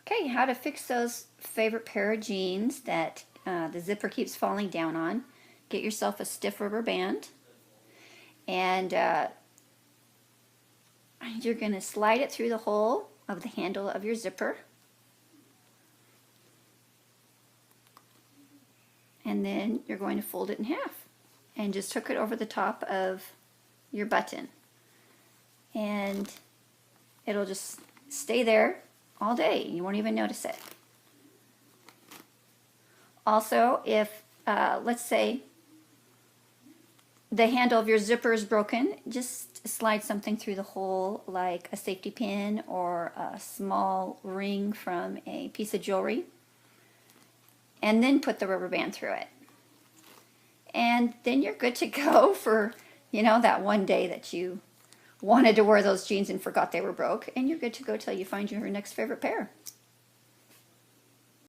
Okay, how to fix those favorite pair of jeans that the zipper keeps falling down on. Get yourself a stiff rubber band, and you're going to slide it through the hole of the handle of your zipper, and then you're going to fold it in half and just hook it over the top of your button, and it'll just stay there all day. You won't even notice it. Also, if let's say the handle of your zipper is broken, just slide something through the hole like a safety pin or a small ring from a piece of jewelry, and then put the rubber band through it. And then you're good to go for, that one day that you wanted to wear those jeans and forgot they were broke, and you're good to go till you find your next favorite pair.